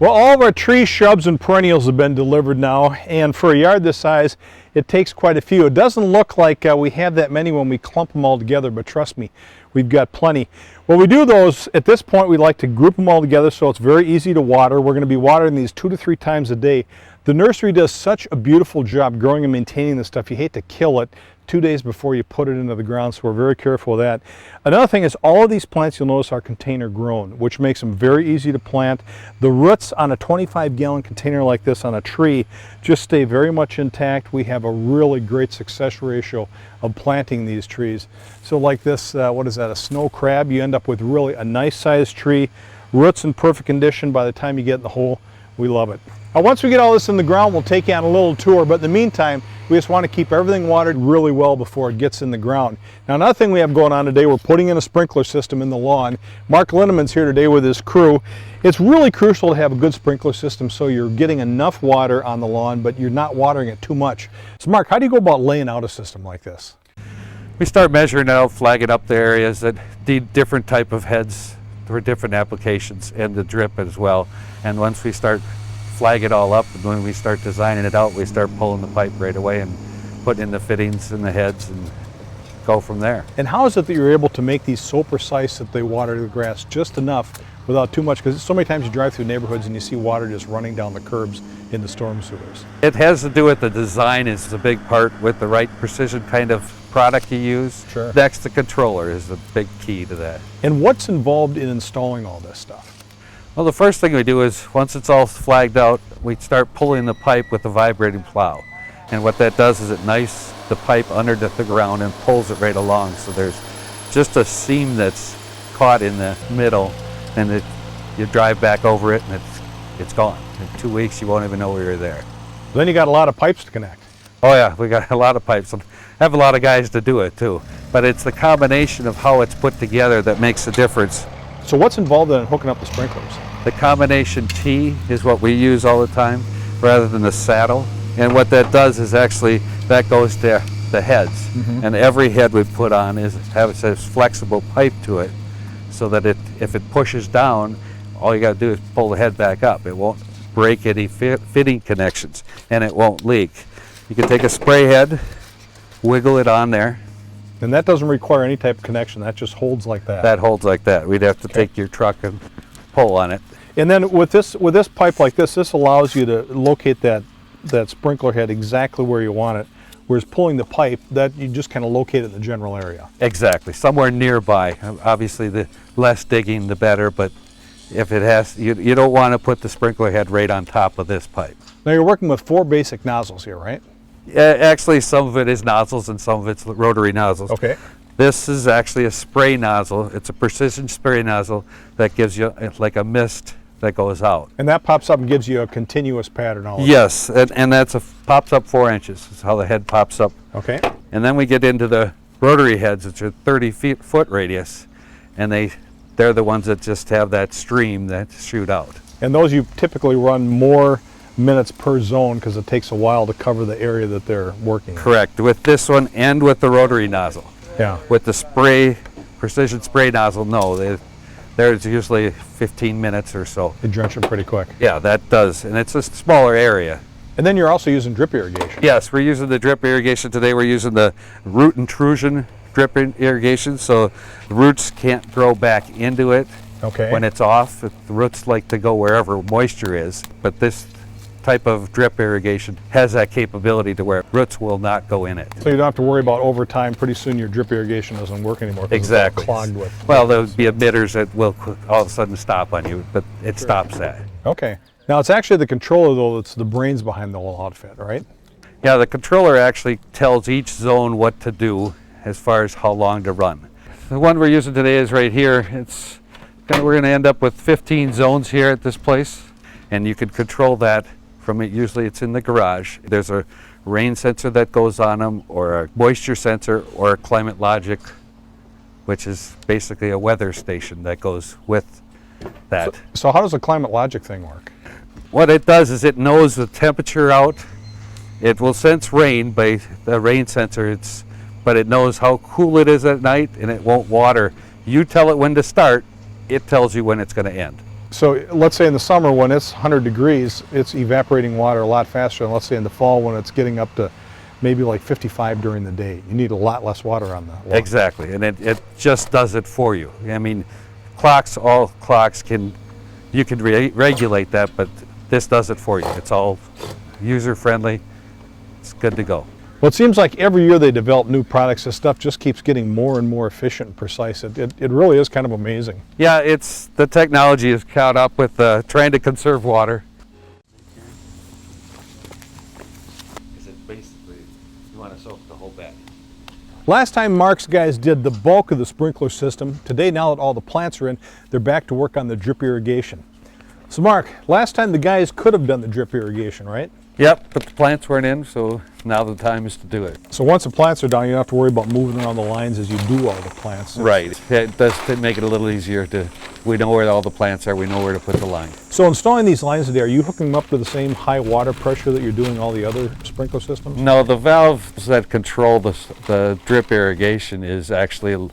Well, all of our trees, shrubs, and perennials have been delivered now, and for a yard this size, it takes quite a few. It doesn't look like we have that many when we clump them all together, but trust me, we've got plenty. When we do those, at this point, we like to group them all together so it's very easy to water. We're going to be watering these 2 to 3 times a day. The nursery does such a beautiful job growing and maintaining this stuff. You hate to kill it 2 days before you put it into the ground, so we're very careful of that. Another thing is all of these plants, you'll notice, are container grown, which makes them very easy to plant. The roots on a 25-gallon container like this on a tree just stay very much intact. We have a really great success ratio of planting these trees. So like this, what is that, a snow crab, you end up with really a nice sized tree, roots in perfect condition by the time you get in the hole. We love it. Now, once we get all this in the ground, we'll take you on a little tour, but in the meantime, we just want to keep everything watered really well before it gets in the ground. Now, another thing we have going on today, we're putting in a sprinkler system in the lawn. Mark Linnemann's here today with his crew. It's really crucial to have a good sprinkler system so you're getting enough water on the lawn, but you're not watering it too much. So Mark, how do you go about laying out a system like this? We start measuring out, flagging up the areas that need different type of heads for different applications, and the drip as well. And once we start flag it all up, and when we start designing it out, we start pulling the pipe right away and putting in the fittings and the heads and go from there. And how is it that you're able to make these so precise that they water the grass just enough without too much? Because so many times you drive through neighborhoods and you see water just running down the curbs in the storm sewers. It has to do with the design is a big part, with the right precision kind of product you use. Sure. Next, the controller is a big key to that. And what's involved in installing all this stuff? Well, the first thing we do is, once it's all flagged out, we start pulling the pipe with a vibrating plow. And what that does is it knifes the pipe under the ground and pulls it right along. So there's just a seam that's caught in the middle, and you drive back over it and it's gone. In 2 weeks you won't even know we were there. Then you got a lot of pipes to connect. Oh yeah, we got a lot of pipes. I have a lot of guys to do it too. But it's the combination of how it's put together that makes the difference. So what's involved in hooking up the sprinklers? The combination T is what we use all the time rather than the saddle. And what that does is actually, that goes to the heads. Mm-hmm. And every head we put on has a flexible pipe to it, so that if it pushes down, all you got to do is pull the head back up. It won't break any fitting connections, and it won't leak. You can take a spray head, wiggle it on there. And that doesn't require any type of connection, that just holds like that? That holds like that. We'd have to take your truck and pull on it. And then with this pipe like this allows you to locate that sprinkler head exactly where you want it, whereas pulling the pipe, that you just kind of locate it in the general area. Exactly, somewhere nearby. Obviously the less digging the better, but if it has, you don't want to put the sprinkler head right on top of this pipe. Now you're working with 4 basic nozzles here, right? Actually, some of it is nozzles and some of it's rotary nozzles. Okay. This is actually a spray nozzle. It's a precision spray nozzle that gives you like a mist that goes out. And that pops up and gives you a continuous pattern all over. Yes, and that's pops up 4 inches. That's how the head pops up. Okay. And then we get into the rotary heads, which are 30-foot radius, and they're the ones that just have that stream that shoot out. And those you typically run more minutes per zone because it takes a while to cover the area that they're working in. Correct, with this one and with the rotary nozzle. Yeah. With the precision spray nozzle, no, there's usually 15 minutes or so. They drench them pretty quick. Yeah, that does, and it's a smaller area. And then you're also using drip irrigation. Yes, we're using the drip irrigation today. We're using the root intrusion drip irrigation, so the roots can't grow back into it. Okay. When it's off. The roots like to go wherever moisture is, but this type of drip irrigation has that capability to where roots will not go in it. So you don't have to worry about over time. Pretty soon your drip irrigation doesn't work anymore. Exactly. It's all clogged with. Well, there would be emitters that will all of a sudden stop on you, but it stops that. Okay. Now it's actually the controller though that's the brains behind the whole outfit, right? Yeah, the controller actually tells each zone what to do as far as how long to run. The one we're using today is right here. We're going to end up with 15 zones here at this place, and you can control that from it. Usually it's in the garage. There's a rain sensor that goes on them, or a moisture sensor, or a climate logic, which is basically a weather station that goes with that. So how does the climate logic thing work? What it does is it knows the temperature out. It will sense rain by the rain sensor, but it knows how cool it is at night, and it won't water. You tell it when to start, it tells you when it's going to end. So let's say in the summer when it's 100 degrees, it's evaporating water a lot faster than let's say in the fall when it's getting up to maybe like 55 during the day. You need a lot less water on the lawn. Exactly, and it just does it for you. I mean, all clocks you can regulate that, but this does it for you. It's all user-friendly. It's good to go. Well, it seems like every year they develop new products. This stuff just keeps getting more and more efficient and precise. It really is kind of amazing. Yeah, the technology is caught up with trying to conserve water. Because it basically, you want to soak the whole bed. Last time Mark's guys did the bulk of the sprinkler system. Today, now that all the plants are in, they're back to work on the drip irrigation. So Mark, last time the guys could have done the drip irrigation, right? Yep, but the plants weren't in, so now the time is to do it. So once the plants are down, you don't have to worry about moving around the lines as you do all the plants. Right. It does make it a little easier we know where all the plants are, we know where to put the line. So installing these lines today, are you hooking them up to the same high water pressure that you're doing all the other sprinkler systems? No, the valves that control the drip irrigation is actually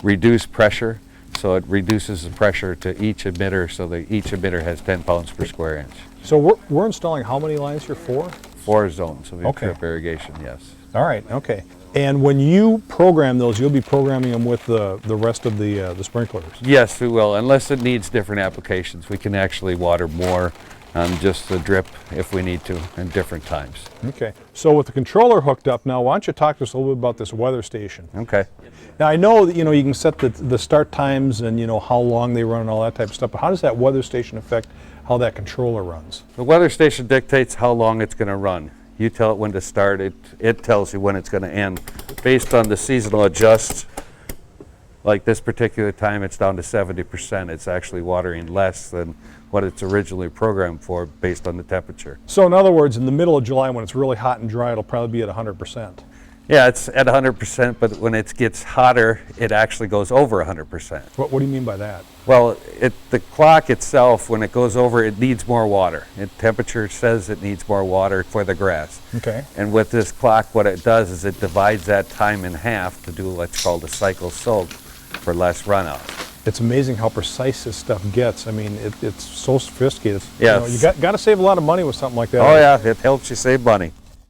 reduced pressure. So it reduces the pressure to each emitter so that each emitter has 10 pounds per square inch. So we're installing how many lines here? 4? 4 zones of Okay. drip irrigation, yes. All right, okay. And when you program those, you'll be programming them with the rest of the sprinklers? Yes, we will, unless it needs different applications. We can actually water more on just the drip if we need to in different times. Okay. So with the controller hooked up now, why don't you talk to us a little bit about this weather station? Okay. Now I know that you can set the start times and how long they run and all that type of stuff, but how does that weather station affect how that controller runs? The weather station dictates how long it's going to run. You tell it when to start, it tells you when it's going to end. Based on the seasonal adjust, like this particular time it's down to 70%. It's actually watering less than what it's originally programmed for based on the temperature. So in other words, in the middle of July when it's really hot and dry, it'll probably be at 100%. Yeah, it's at 100%, but when it gets hotter, it actually goes over 100%. What do you mean by that? Well, the clock itself, when it goes over, it needs more water. Temperature says it needs more water for the grass. Okay. And with this clock, what it does is it divides that time in half to do what's called a cycle soak for less runoff. It's amazing how precise this stuff gets. I mean, it's so sophisticated. Yes. You got to save a lot of money with something like that. Oh yeah, it helps you save money.